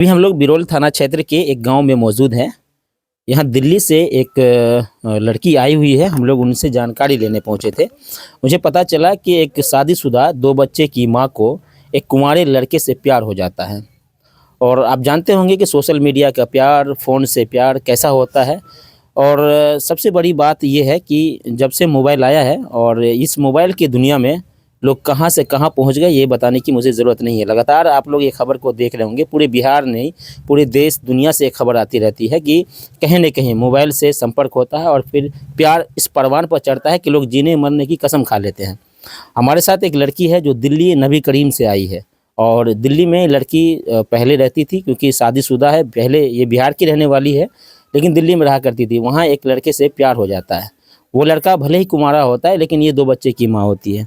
अभी हम लोग बिरोल थाना क्षेत्र के एक गांव में मौजूद हैं। यहाँ दिल्ली से एक लड़की आई हुई है। हम लोग उनसे जानकारी लेने पहुंचे थे। मुझे पता चला कि एक शादीशुदा 2 बच्चे की मां को एक कुंवारे लड़के से प्यार हो जाता है। और आप जानते होंगे कि सोशल मीडिया का प्यार, फ़ोन से प्यार कैसा होता है। और सबसे बड़ी बात ये है कि जब से मोबाइल आया है और इस मोबाइल की दुनिया में लोग कहाँ से कहाँ पहुँच गए ये बताने की मुझे ज़रूरत नहीं है। लगातार आप लोग ये खबर को देख रहे होंगे, पूरे बिहार नहीं पूरे देश दुनिया से एक खबर आती रहती है कि कहीं न कहीं मोबाइल से संपर्क होता है और फिर प्यार इस परवान पर चढ़ता है कि लोग जीने मरने की कसम खा लेते हैं। हमारे साथ एक लड़की है जो दिल्ली नबी करीम से आई है। और दिल्ली में लड़की पहले रहती थी, क्योंकि शादीशुदा है। पहले ये बिहार की रहने वाली है लेकिन दिल्ली में रहा करती थी। वहाँ एक लड़के से प्यार हो जाता है। वो लड़का भले ही कुंवारा होता है लेकिन ये 2 बच्चे की माँ होती है।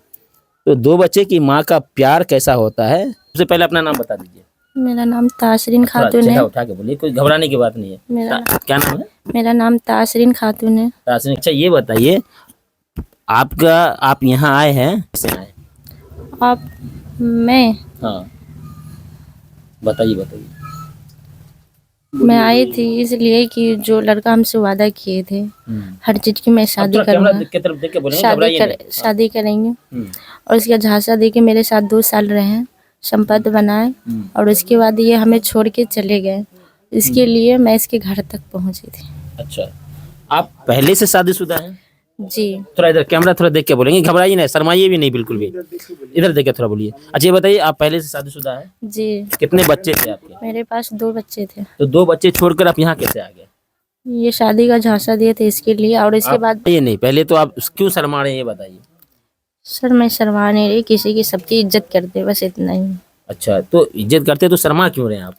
तो 2 बच्चे की माँ का प्यार कैसा होता है, सबसे पहले अपना नाम बता दीजिए। मेरा नाम तासरीन थोड़ा खातून चेहरा है। उठा के बोलिए, कोई घबराने की बात नहीं है। क्या नाम है? मेरा नाम तासरीन खातून है। तासरीन। अच्छा ये बताइए, आप यहाँ आए हैं, कैसे आए? आप मैं हाँ बताइए। मैं आई थी इसलिए कि जो लड़का हमसे वादा किए थे हर चीज की मैं शादी करूंगा, शादी करेंगे और उसका झांसा दे के मेरे साथ 2 साल रहे, संपत्ति बनाए और उसके बाद ये हमें छोड़ के चले गए। इसके लिए मैं इसके घर तक पहुंची थी। अच्छा, आप पहले से शादीशुदा हैं? जी। थोड़ा इधर कैमरा थोड़ा देख के बोलेंगे, घबराइए नहीं, शर्माइए भी नहीं, बिल्कुल भी। इधर देख के थोड़ा बोलिए। अच्छा ये बताइए, आप पहले से शादीशुदा हैं? जी। कितने बच्चे थे आपके? मेरे पास 2 बच्चे थे। तो 2 बच्चे छोड़कर आप यहाँ कैसे आ गए? ये शादी का झांसा दिए थे इसके लिए। और इसके बाद ये नहीं, पहले तो आप क्यों शर्मा रहे हैं ये बताइए। सर मैं शर्मा नहीं रही, किसी की सबकी इज्जत करते, बस इतना ही। अच्छा, तो इज्जत करते तो शर्मा क्यों रहे हैं आप?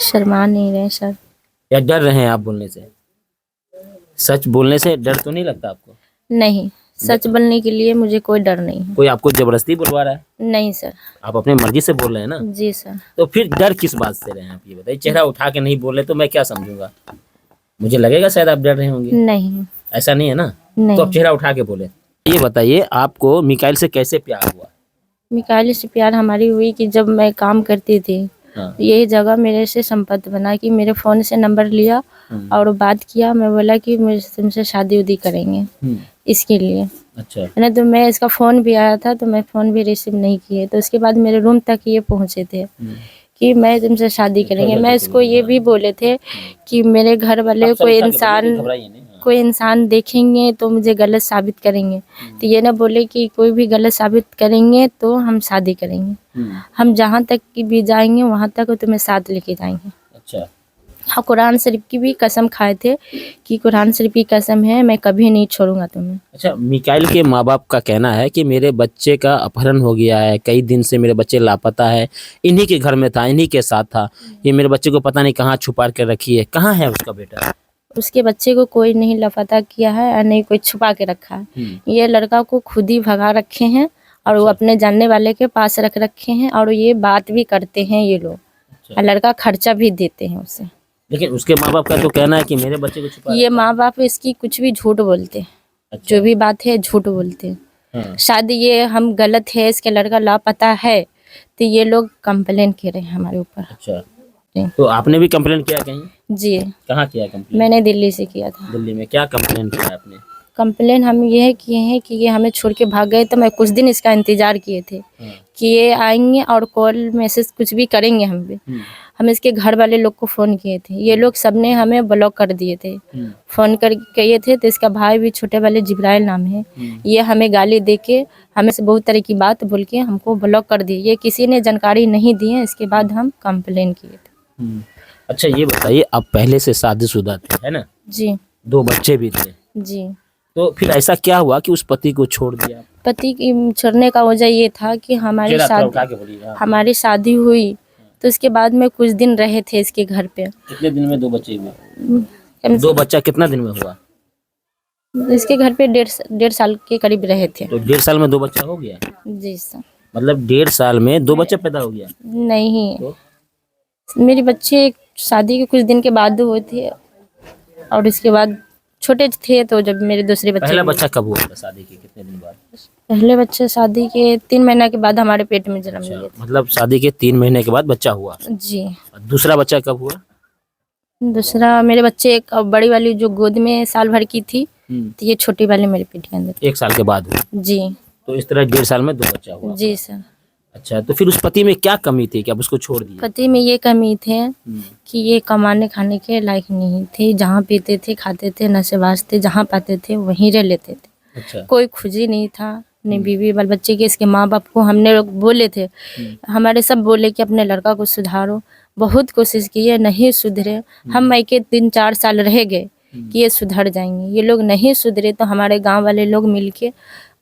शर्मा नहीं रहे सर। या डर रहे हैं आप बोलने से? सच बोलने से डर तो नहीं लगता आपको? नहीं, सच बोलने के लिए मुझे कोई डर नहीं है। कोई आपको जबरदस्ती बुलवा रहा है? नहीं सर। आप अपने मर्जी से बोल रहे हैं ना? जी सर। तो फिर डर किस बात से रहे हैं आप ये बताइए। चेहरा उठा के नहीं बोल रहे तो मैं क्या समझूंगा? मुझे लगेगा शायद आप डर रहे होंगे। नहीं, ऐसा नहीं है ना? नहीं। तो आप चेहरा उठा के बोले। ये बताइए, आपको मिकाइल से कैसे प्यार हुआ? मिकाइल से प्यार हमारी हुई कि जब मैं काम करती थी, हाँ। यही जगह मेरे से संपर्क बना कि मेरे फ़ोन से नंबर लिया और बात किया। मैं बोला कि मुझे तुमसे शादी उदी करेंगे, इसके लिए। अच्छा। है ना, तो मैं इसका फ़ोन भी आया था तो मैं फ़ोन भी रिसीव नहीं किए। तो उसके बाद मेरे रूम तक ये पहुँचे थे कि मैं तुमसे शादी करेंगे। मैं इसको ये भी बोले थे कि मेरे घर वाले कोई इंसान देखेंगे तो मुझे गलत साबित करेंगे, तो ये ना बोले कि कोई भी गलत साबित करेंगे तो हम शादी करेंगे। हम जहाँ तक की भी जाएंगे वहाँ तक तुम्हें साथ लेके जाएंगे। अच्छा। हाँ, कुरान शरीफ की भी कसम खाए थे कि कुरान शरीफ की कसम है मैं कभी नहीं छोड़ूंगा तुम्हें। अच्छा, मिकाइल के माँ बाप का कहना है कि मेरे बच्चे का अपहरण हो गया है, कई दिन से मेरे बच्चे लापता है, इन्हीं के घर में था, इन्हीं के साथ था, ये मेरे बच्चे को पता नहीं कहाँ छुपा कर रखी है। कहाँ है उसका बेटा? उसके बच्चे को कोई नहीं लापता किया है और नहीं कोई छुपा के रखा है। ये लड़का को खुद ही भगा रखे हैं और वो अपने जानने वाले के पास रख रखे हैं और ये बात भी करते हैं ये लोग। और लड़का खर्चा भी देते हैं उसे। लेकिन उसके माँ बाप का तो कहना है कि मेरे बच्चे को छुपा। ये माँ बाप इसकी कुछ भी झूठ बोलते हैं। अच्छा। जो भी बात है झूठ बोलते हैं। शायद ये हम गलत है, इसके लड़का लापता है, तो ये लोग कंप्लेन कर रहे हैं हमारे ऊपर। अच्छा, तो आपने भी कंप्लेन किया कहीं? जी। कहाँ किया कंप्लेन? मैंने दिल्ली से किया था। दिल्ली में क्या कंप्लेन किया आपने? कंप्लेन हम ये किए हैं कि ये हमें छोड़ के भाग गए। तो मैं कुछ दिन इसका इंतज़ार किए थे कि ये आएंगे और कॉल मैसेज कुछ भी करेंगे। हम इसके घर वाले लोग को फ़ोन किए थे, ये लोग सबने हमें ब्लॉक कर दिए थे। फ़ोन कर किए थे तो इसका भाई भी छोटे वाले जिब्राइल नाम है, ये हमें गाली दे के हमें से बहुत तरह की बात बोल के हमको ब्लॉक कर दिए। ये किसी ने जानकारी नहीं दी है। इसके बाद हम कंप्लेन किए थे। अच्छा ये बताइए, आप पहले से शादीशुदा थे, है ना? जी। 2 बच्चे भी थे। जी। तो फिर ऐसा क्या हुआ कि उस पति को छोड़ दिया? पति की छोड़ने का वजह ये था कि हमारी शादी हुई तो इसके बाद में कुछ दिन रहे थे इसके घर पे। कितने दिन में 2 बच्चे हुए? 2 बच्चा कितना दिन में हुआ? इसके घर पे 1.5 साल के करीब रहे थे। तो 1.5 साल में 2 बच्चा हो गया? जी सर। मतलब 1.5 साल में 2 बच्चे पैदा हो गया? नहीं तो? मेरे बच्चे शादी के कुछ दिन के बाद हुए थे और इसके बाद छोटे थे तो जब मेरे दूसरे बच्चे पहला हुए। बच्चा कब हुआ था शादी के कितने दिन बाद? पहले बच्चे शादी के 3 महीना के बाद हमारे पेट में जन्म लिए थे। मतलब शादी के 3 महीने के बाद बच्चा हुआ। जी। और दूसरा बच्चा कब हुआ? दूसरा मेरे बच्चे एक बड़ी वाली जो गोद में साल भर की थी, तो ये छोटी वाली मेरे पेट के अंदर 1 साल के बाद हुआ। थी। जी। तो इस तरह 1.5 साल में 2 बच्चा हुआ। जी सर। अच्छा, तो फिर उस पति में क्या कमी थी कि आप उसको छोड़ दिए? पति में ये कमी थे कि ये कमाने खाने के लायक नहीं थे। जहाँ पीते थे, खाते थे, नशेबाज थे, जहाँ पाते थे वहीं रह लेते थे। अच्छा। कोई खुशी नहीं था, नहीं बीवी बाल बच्चे के। इसके माँ बाप को हमने लोग बोले थे, हमारे सब बोले कि अपने लड़का को सुधारो। बहुत कोशिश की है, नहीं सुधरे। हम मायके 3-4 साल रह गए कि ये सुधर जाएंगे, ये लोग नहीं सुधरे। तो हमारे गांव वाले लोग मिलके,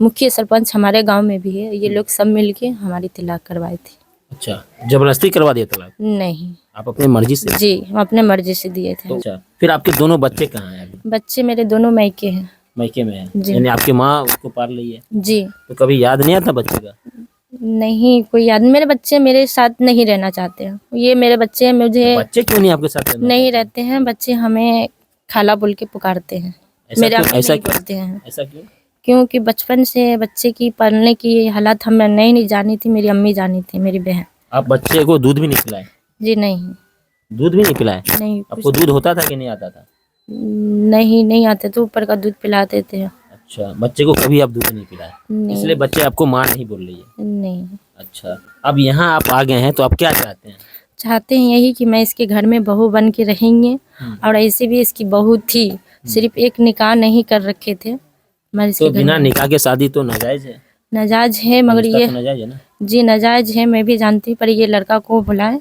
मुखिया सरपंच हमारे गांव में भी है, ये लोग सब मिलके हमारी तलाक करवाई थी। अच्छा, जबरदस्ती करवा दिया तलाक? नहीं आप अपनी मर्जी से? जी, हम अपने मर्जी से दिए थे। अच्छा, फिर आपके दोनों बच्चे कहाँ हैं अभी? बच्चे मेरे दोनों मायके हैं। मायके में है? जी। यानी आपकी माँ उसको पाल रही है? जी। तो कभी याद नहीं आता बच्चे का? नहीं, कोई याद। मेरे बच्चे मेरे साथ नहीं रहना चाहते हैं। ये मेरे बच्चे मुझे बच्चे क्यों नहीं आपके साथ रहना नहीं रहते हैं। बच्चे हमें खाला बोल के पुकारते हैं, ऐसा मेरे क्यों? अम्मी ऐसा नहीं क्यों? बोलते हैं। ऐसा क्यों? क्योंकि बचपन से बच्चे की पालने की हालात हम नहीं जानी थी, मेरी अम्मी जानी थी, मेरी बहन। आप बच्चे को दूध भी नहीं पिलाए? जी नहीं। दूध भी नहीं पिलाए? नहीं आपको दूध होता था कि नहीं आता था? नहीं आते तो ऊपर का दूध पिलाते थे। अच्छा, बच्चे को कभी आप दूध नहीं पिलाए, नहीं। इसलिए बच्चे आपको माँ नहीं बोल रही है? नहीं। अच्छा, अब यहाँ आप आ गए हैं तो आप क्या चाहते हैं? चाहते हैं यही कि मैं इसके घर में बहू बन के रहेंगे। और ऐसे भी इसकी बहू थी, सिर्फ एक निकाह नहीं कर रखे थे। मैं इसके तो घर बिना में निकाह के शादी तो नाजायज है? नाजायज है, मगर रिश्ता ये तो नाजायज है ना? जी नाजायज है, मैं भी जानती हूँ। पर ये लड़का को बुलाए,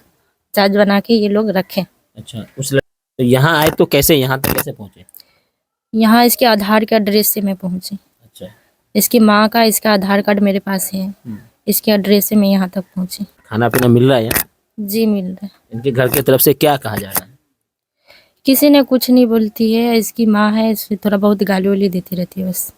जाज बना के ये लोग रखें। अच्छा, तो यहाँ आए तो कैसे, यहाँ तक कैसे पहुँचे? यहाँ इसके आधार के एड्रेस से मैं पहुँची। अच्छा। इसकी माँ का इसका आधार कार्ड मेरे पास है, इसके एड्रेस से मैं यहाँ तक पहुँची। खाना पीना मिल रहा है यहाँ? जी मिल रहा है। इनके घर की तरफ से क्या कहा जा रहा है? किसी ने कुछ नहीं बोलती है। इसकी माँ है, इसे थोड़ा बहुत गाली वाली देती रहती है बस।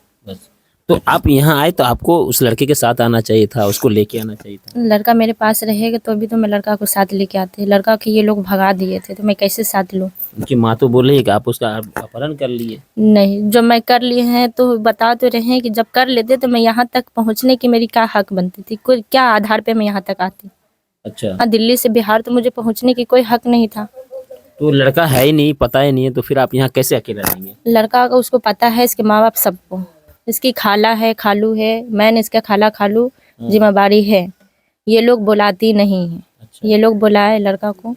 तो आप यहाँ आए तो आपको उस लड़के के साथ आना चाहिए था, उसको लेके आना चाहिए था। लड़का मेरे पास रहेगा तो अभी तो मैं लड़का को साथ लेके आते। लड़का के ये लोग भगा दिए थे तो मैं कैसे साथ लूँ? उनकी माँ तो बोल रही है कि आप उसका अपहरण कर लिए। नहीं, जब मैं कर लिए हैं तो बता तो रहे हैं कि जब कर लेते तो मैं यहाँ तक पहुँचने की मेरी क्या हक बनती थी? कोई क्या आधार पे मैं यहाँ तक आती? अच्छा, हाँ, दिल्ली से बिहार तो मुझे पहुँचने की कोई हक नहीं था। तो लड़का है ही नहीं, पता ही नहीं है, तो फिर आप यहाँ कैसे अकेला रहेंगे? लड़का का उसको पता है, इसके माँ बाप सबको। इसकी खाला है, खालू है, मैंने इसका खाला खालू जिम्मेदारी है। ये लोग बुलाती नहीं है। अच्छा। ये लोग बुलाए लड़का को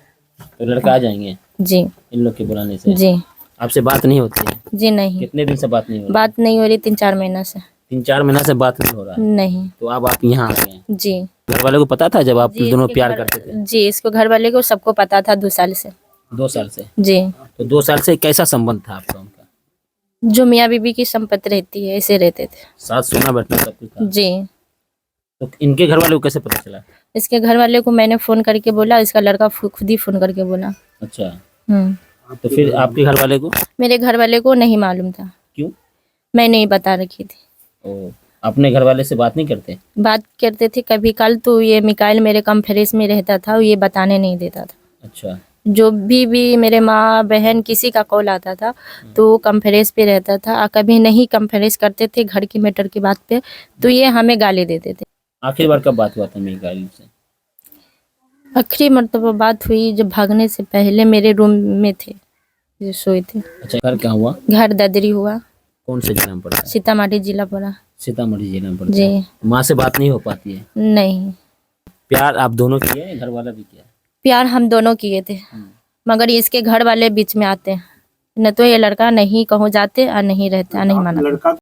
तो लड़का आ जाएंगे जी। इन लोग के बुलाने से? जी। आपसे बात नहीं होती है? जी नहीं, कितने दिन से बात नहीं हो रही? बात नहीं हो रही 3-4 महीना से। 3-4 महीना से बात नहीं हो रहा है? नहीं। तो अब आप यहाँ आ गए? जी। घर वाले को पता था जब आप जी, दोनों इसके प्यार घर- करते थे? जी, इसको घर वाले को सबको पता था 2 साल से। 2 साल से? जी। तो 2 साल से कैसा संबंध था आपका उनका? जो मियाँ बीबी की संपत्ति रहती है ऐसे रहते थे। साथ सोना बैठना सब कुछ था? जी। तो इनके घर वाले को कैसे पता चला? इसके घर वाले को मैंने फ़ोन करके बोला, इसका लड़का खुद ही फ़ोन करके बोला। अच्छा, हम्म। तो फिर आपके घर वाले को? मेरे घर वाले को नहीं मालूम था, क्यों? मैं नहीं बता रखी थी। ओ, अपने घर वाले से बात नहीं करते? बात करते थे कभी कल, तो ये मिकाइल मेरे कॉन्फ्रेंस में रहता था, ये बताने नहीं देता था। अच्छा। जो भी मेरे माँ बहन किसी का कॉल आता था तो वो कॉन्फ्रेंस पे रहता था। और कभी नहीं कॉन्फ्रेंस करते थे घर की मैटर की बात पे, तो ये हमें गाली देते थे। आखिरी बार कब बात हुआ था मिकाइल से? आखिरी मरतबा बात हुई जब भागने से पहले मेरे रूम में थे, जो सोए थे। अच्छा, घर कहाँ हुआ? घर ददरी हुआ, कौन से जिला में पड़ता है? सीतामढ़ी जिला पड़ा। सीतामढ़ी जिला में पड़ता जी। है। माँ से बात नहीं हो पाती है? नहीं, प्यार आप दोनों किए, घर वाला भी किया? प्यार हम दोनों किए थे, मगर इसके घर वाले बीच में आते हैं। न तो ये लड़का नहीं कहूँ जाते और नहीं रहते और नहीं माना।